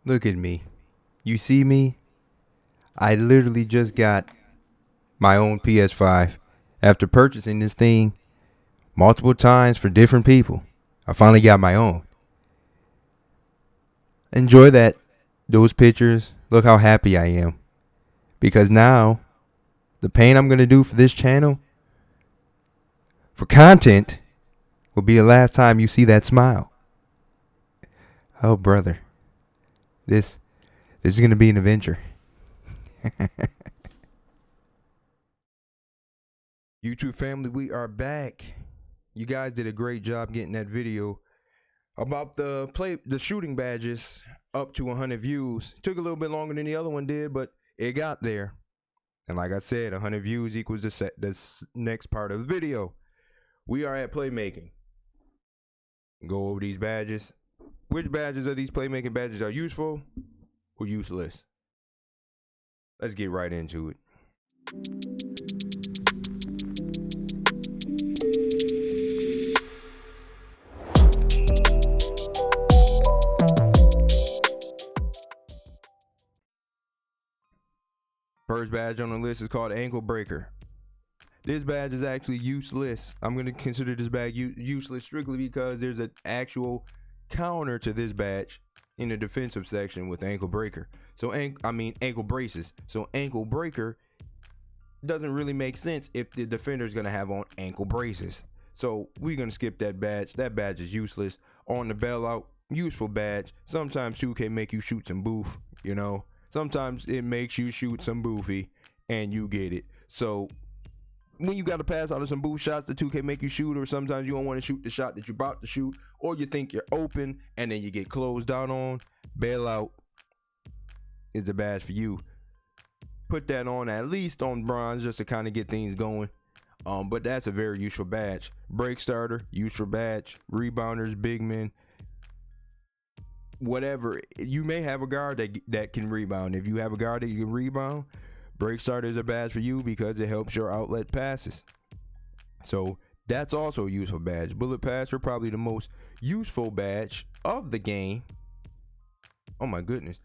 Look at me. You see me? I literally just got my own PS5 after purchasing this thing multiple times for different people. I finally got my own. Enjoy those pictures. Look how happy I am. Because now, the paint I'm going to do for this channel, for content, will be the last time you see that smile. Oh, brother. This is going to be an adventure. YouTube family, we are back. You guys did a great job getting that video about the shooting badges up to 100 views. Took a little bit longer than the other one did, but it got there. And like I said, 100 views equals the next part of the video. We are at Playmaking. Go over these badges. Which badges of these Playmaking badges are useful or useless? Let's get right into it. First badge on the list is called Ankle Breaker. This badge is actually useless. I'm going to consider this badge useless strictly because there's an actual counter to this badge in the defensive section with Ankle Breaker. So ankle braces. So Ankle Breaker doesn't really make sense if the defender is going to have on ankle braces. So we're going to skip that badge. That badge is useless. On the bailout, useful badge. Sometimes 2K make you shoot some boof, you know. Sometimes it makes you shoot some boofy and you get it. So when you got to pass out of some boof shots that 2K make you shoot, or sometimes you don't want to shoot the shot that you're about to shoot, or you think you're open and then you get closed out on, bailout is the badge for you. Put that on at least on bronze just to kind of get things going. But that's a very useful badge. Break starter, useful badge. Rebounders, big men, whatever. You may have a guard that can rebound. If you have a guard that you can rebound, break starter is a badge for you because it helps your outlet passes. So that's also a useful badge. Bullet passer, probably the most useful badge of the game. Oh my goodness.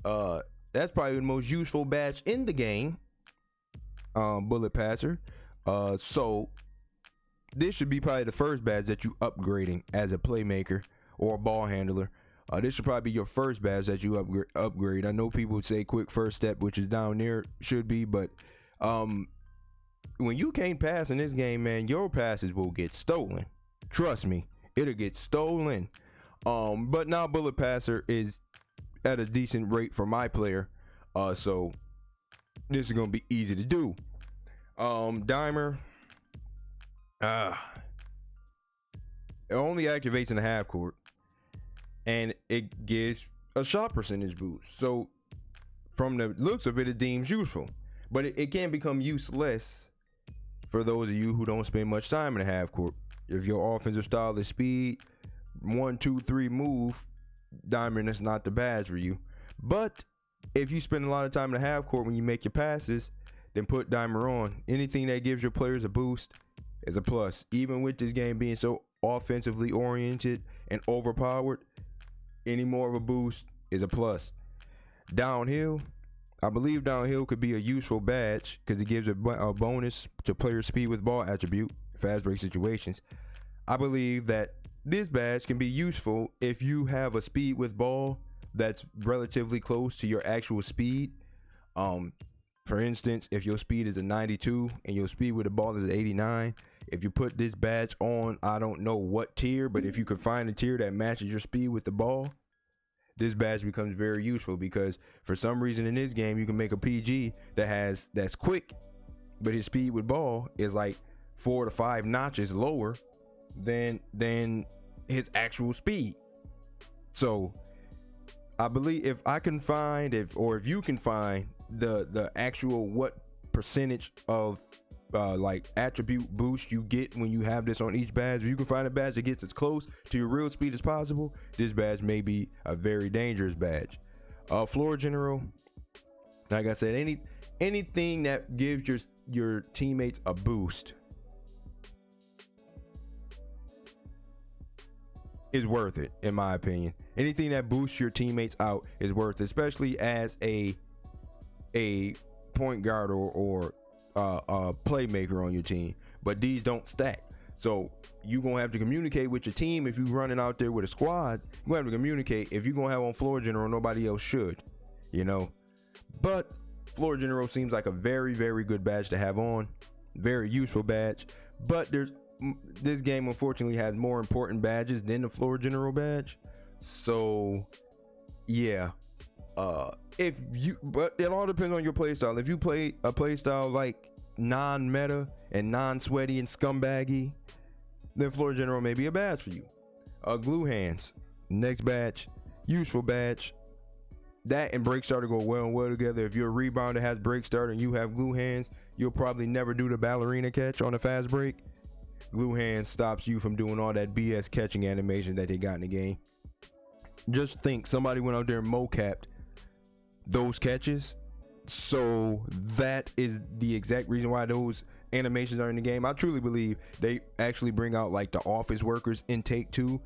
That's probably the most useful badge in the game. Bullet passer. So this should be probably the first badge that you upgrading as a playmaker or a ball handler. This should probably be your first badge that you upgrade. I know people would say quick first step, which is down there, should be, but when you can't pass in this game, man, your passes will get stolen. Trust me, it'll get stolen. But now bullet passer is at a decent rate for my player, so this is gonna be easy to do. Dimer, it only activates in the half court, and it gives a shot percentage boost. So from the looks of it, it deems useful, but it can become useless for those of you who don't spend much time in the half court. If your offensive style is speed, 1, 2, 3 move, diamond is not the badge for you. But if you spend a lot of time in the half court when you make your passes, then put dimer on. Anything that gives your players a boost is a plus. Even with this game being so offensively oriented and overpowered, any more of a boost is a plus. Downhill, I believe downhill could be a useful badge because it gives a bonus to player speed with ball attribute, fast break situations. I believe that this badge can be useful if you have a speed with ball that's relatively close to your actual speed. For instance, if your speed is a 92 and your speed with the ball is 89, if you put this badge on, I don't know what tier, but if you could find a tier that matches your speed with the ball, this badge becomes very useful because for some reason in this game you can make a PG that's quick, but his speed with ball is like 4 to 5 notches lower than his actual speed. So I believe if I can find if you can find the actual what percentage of like attribute boost you get when you have this on each badge, if you can find a badge that gets as close to your real speed as possible, this badge may be a very dangerous badge. Floor general, like I said, anything that gives your teammates a boost. is worth it, in my opinion. Anything that boosts your teammates out is worth it, especially as a point guard or a playmaker on your team. But these don't stack, so you're gonna have to communicate with your team. If you're running out there with a squad, you're gonna have to communicate. If you're gonna have on floor general, nobody else should, you know. But floor general seems like a very, very good badge to have on, very useful badge. But this game unfortunately has more important badges than the floor general badge. So yeah, but it all depends on your playstyle. If you play a playstyle like non-meta and non-sweaty and scumbaggy, then floor general may be a badge for you. Glue hands, next badge, useful badge. That and break starter go well together. If you're a rebounder that has break starter and you have glue hands, you'll probably never do the ballerina catch on a fast break. Glue hands stops you from doing all that BS catching animation that they got in the game. Just think, somebody went out there and mocapped those catches, so that is the exact reason why those animations are in the game. I truly believe they actually bring out like the office workers in Take-Two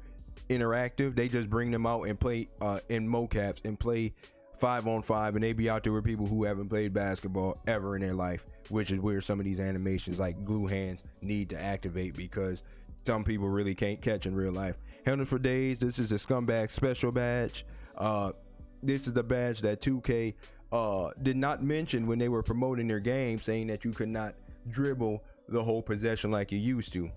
interactive. They just bring them out and play in mocaps and play 5-on-5, and they be out there with people who haven't played basketball ever in their life, which is where some of these animations like glue hands need to activate, because some people really can't catch in real life. Handled for days. This is a scumbag special badge. This is the badge that 2K did not mention when they were promoting their game, saying that you could not dribble the whole possession like you used to.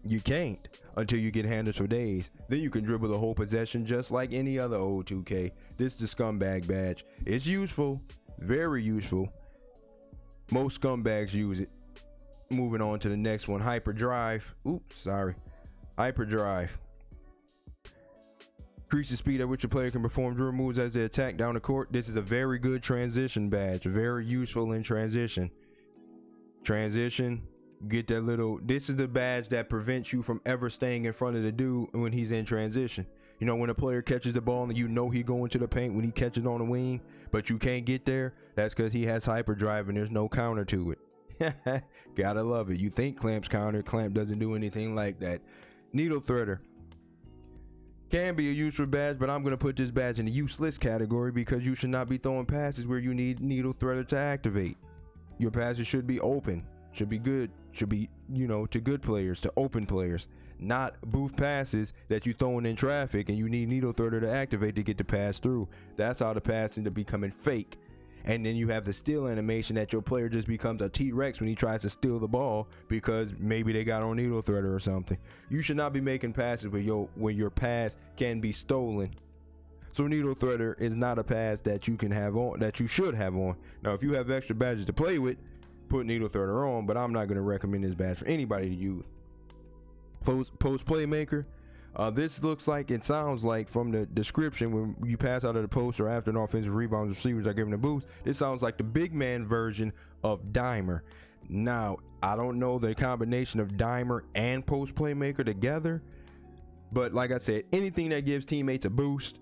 You can't until you get handles for days. Then you can dribble the whole possession just like any other old 2K. This is the scumbag badge. It's useful, very useful. Most scumbags use it. Moving on to the next one, hyperdrive. Hyperdrive. Increase the speed at which a player can perform dribble moves as they attack down the court. This is a very good transition badge, very useful in transition. Get that little, this is the badge that prevents you from ever staying in front of the dude when he's in transition. You know, when a player catches the ball and you know he going to the paint when he catches on the wing, but you can't get there, that's because he has hyperdrive and there's no counter to it. Gotta love it. You think Clamp's counter, Clamp doesn't do anything like that. Needle threader can be a useful badge, but I'm going to put this badge in the useless category because you should not be throwing passes where you need needle threader to activate. Your passes should be open, should be good, should be, you know, to good players, to open players, not booth passes that you throwing in traffic and you need needle threader to activate to get the pass through. That's how the passing to becoming fake. And then you have the steal animation that your player just becomes a T-Rex when he tries to steal the ball because maybe they got on needle threader or something. You should not be making passes where your pass can be stolen. So needle threader is not a pass that you can have on, that you should have on. Now, if you have extra badges to play with, put needle threader on, but I'm not going to recommend this badge for anybody to use. Post playmaker. This looks like, it sounds like from the description, when you pass out of the post or after an offensive rebound, receivers are given a boost. This sounds like the big man version of Dimer. Now, I don't know the combination of Dimer and post playmaker together, but like I said, anything that gives teammates a boost,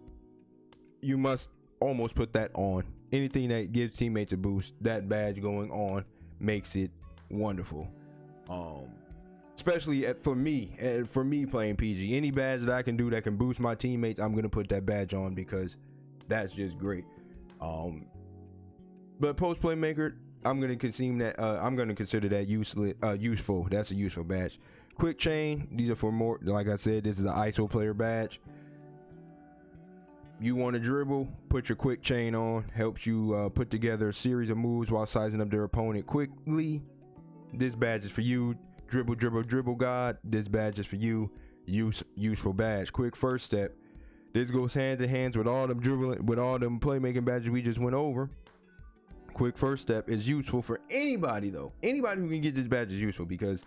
you must almost put that on. Anything that gives teammates a boost, that badge going on makes it wonderful. Especially for me playing PG, any badge that I can do that can boost my teammates, I'm gonna put that badge on because that's just great. But post playmaker, I'm gonna consider that useful. That's a useful badge. Quick chain, these are for more, like I said, this is an ISO player badge. You want to dribble, put your quick chain on, helps you put together a series of moves while sizing up their opponent quickly. This badge is for you. Dribble god, this badge is for you. Useful badge. Quick first step, this goes hand in hand with all them playmaking badges we just went over. Quick first step is useful for anybody though. Anybody who can get this badge is useful because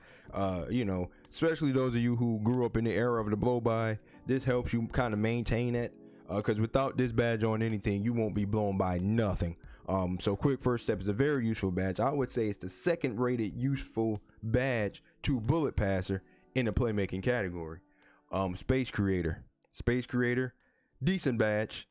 you know, especially those of you who grew up in the era of the blow by, this helps you kind of maintain it, because without this badge on anything, you won't be blown by nothing. So quick first step is a very useful badge. I would say it's the second rated useful badge to bullet passer in the playmaking category. Space creator, decent badge.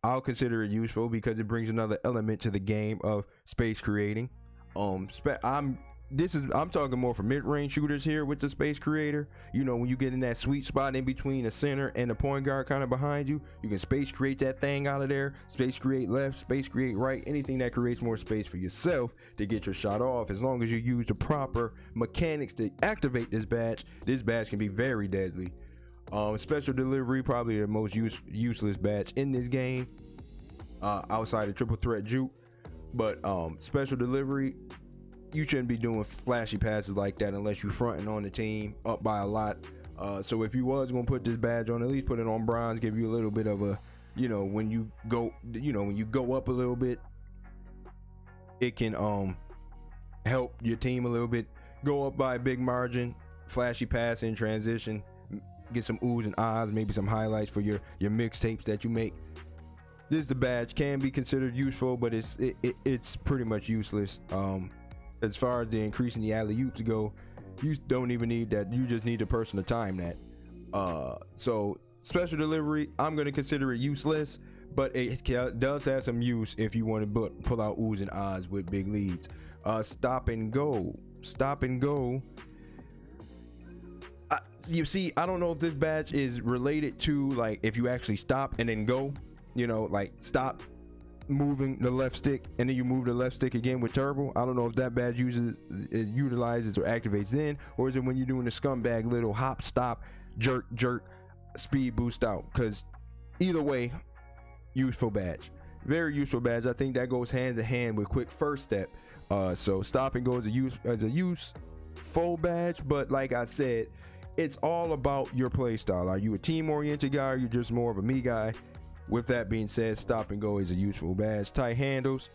I'll consider it useful because it brings another element to the game of space creating. I'm I'm talking more for mid-range shooters here with the space creator. You know, when you get in that sweet spot in between the center and the point guard kind of behind you, you can space create that thing out of there, space create left, space create right, anything that creates more space for yourself to get your shot off. As long as you use the proper mechanics to activate this badge can be very deadly. Special delivery, probably the most useless badge in this game, outside of triple threat juke. But special delivery, you shouldn't be doing flashy passes like that unless you're fronting on the team up by a lot. So if you was gonna put this badge on, at least put it on bronze, give you a little bit of a, you know, when you go up a little bit, it can help your team a little bit. Go up by a big margin, flashy pass in transition, get some oohs and ahs, maybe some highlights for your mixtapes that you make. The badge can be considered useful, but it's pretty much useless. As far as the increasing the alley-oops go, you don't even need that. You just need a person to time that. So special delivery, I'm going to consider it useless, but it does have some use if you want to pull out oohs and ahs with big leads. Stop and go. You see, I don't know if this badge is related to, like, if you actually stop and then go, you know, like stop moving the left stick and then you move the left stick again with turbo. I don't know if that badge utilizes or activates then, or is it when you're doing the scumbag little hop, stop, jerk, speed boost out? Because either way, useful badge, very useful badge. I think that goes hand in hand with quick first step. So stop and go as a useful badge, but like I said, it's all about your play style. Are you a team oriented guy, or you're just more of a me guy? With that being said, stop and go is a useful badge. Tight handles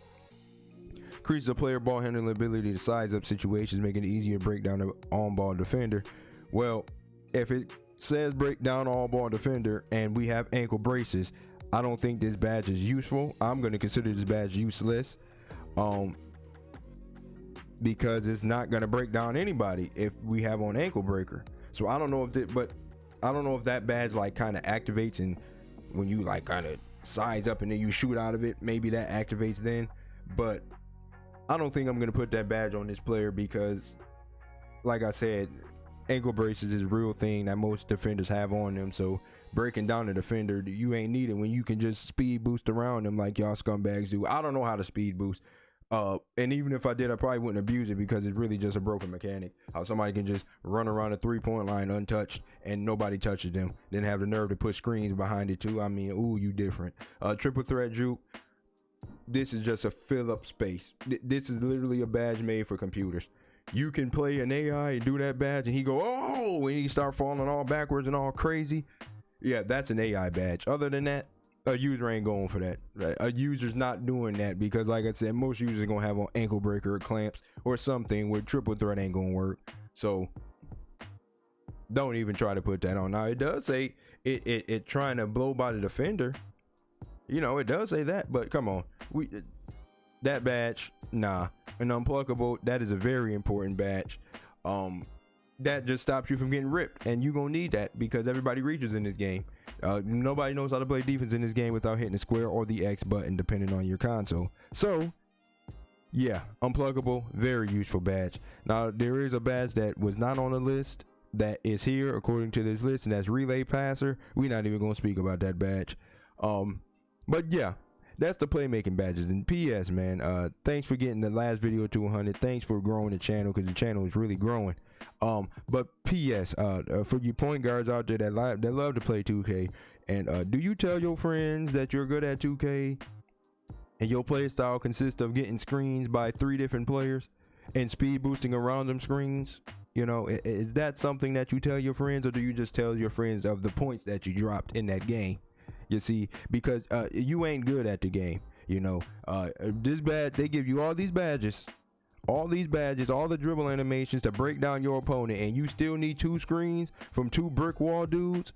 increases a player ball handling ability to size up situations, making it easier to break down an on-ball defender. Well, if it says break down all-ball defender and we have ankle braces, I don't think this badge is useful. I'm going to consider this badge useless, because it's not going to break down anybody if we have on ankle breaker. So I don't know if that badge like kind of activates, and when you like kind of size up and then you shoot out of it, maybe that activates then. But I don't think I'm going to put that badge on this player because, like I said, ankle braces is a real thing that most defenders have on them. So breaking down the defender, you ain't need it when you can just speed boost around them like y'all scumbags do. I don't know how to speed boost. And even if I did, I probably wouldn't abuse it because it's really just a broken mechanic. How somebody can just run around the 3-point line untouched and nobody touches them, then have the nerve to put screens behind it too. I mean, ooh, you different. Triple threat juke, this is just a fill up space. This is literally a badge made for computers. You can play an AI and do that badge and he go, oh, and he start falling all backwards and all crazy. Yeah, that's an AI badge. Other than that, a user ain't going for that. Right? A user's not doing that because, like I said, most users are gonna have on ankle breaker or clamps or something where triple threat ain't gonna work. So don't even try to put that on. Now it does say it trying to blow by the defender. You know, it does say that, but come on, that badge, nah. An unpluckable, that is a very important badge. That just stops you from getting ripped, and you gonna need that because everybody reaches in this game. Nobody knows how to play defense in this game without hitting the square or the X button, depending on your console. So yeah, unpluckable, very useful badge. Now there is a badge that was not on the list that is here according to this list, and that's relay passer. We're not even gonna speak about that badge. But yeah, that's the playmaking badges. And PS, man, thanks for getting the last video to 100. Thanks for growing the channel because the channel is really growing. But PS, for you point guards out there that love to play 2K, and do you tell your friends that you're good at 2K and your play style consists of getting screens by 3 different players and speed boosting around them screens? You know, is that something that you tell your friends, or do you just tell your friends of the points that you dropped in that game? You see, because you ain't good at the game. You know, this badge, they give you all these badges, all the dribble animations to break down your opponent, and you still need 2 screens from 2 brick wall dudes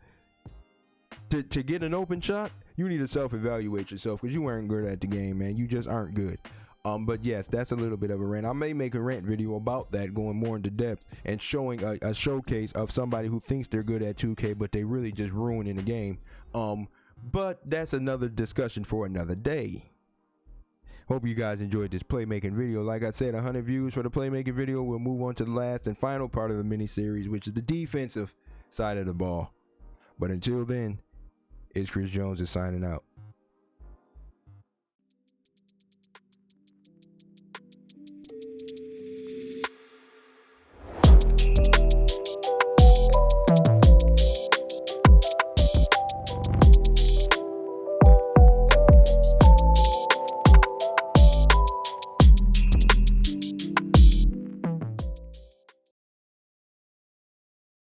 to get an open shot. You need to self-evaluate yourself because you aren't good at the game, man. You just aren't good. But yes, that's a little bit of a rant. I may make a rant video about that, going more into depth and showing a showcase of somebody who thinks they're good at 2K, but they really just ruining the game. But that's another discussion for another day. Hope you guys enjoyed this playmaking video. Like I said, 100 views for the playmaking video. We'll move on to the last and final part of the mini series, which is the defensive side of the ball. But until then, it's Chris Jones is signing out.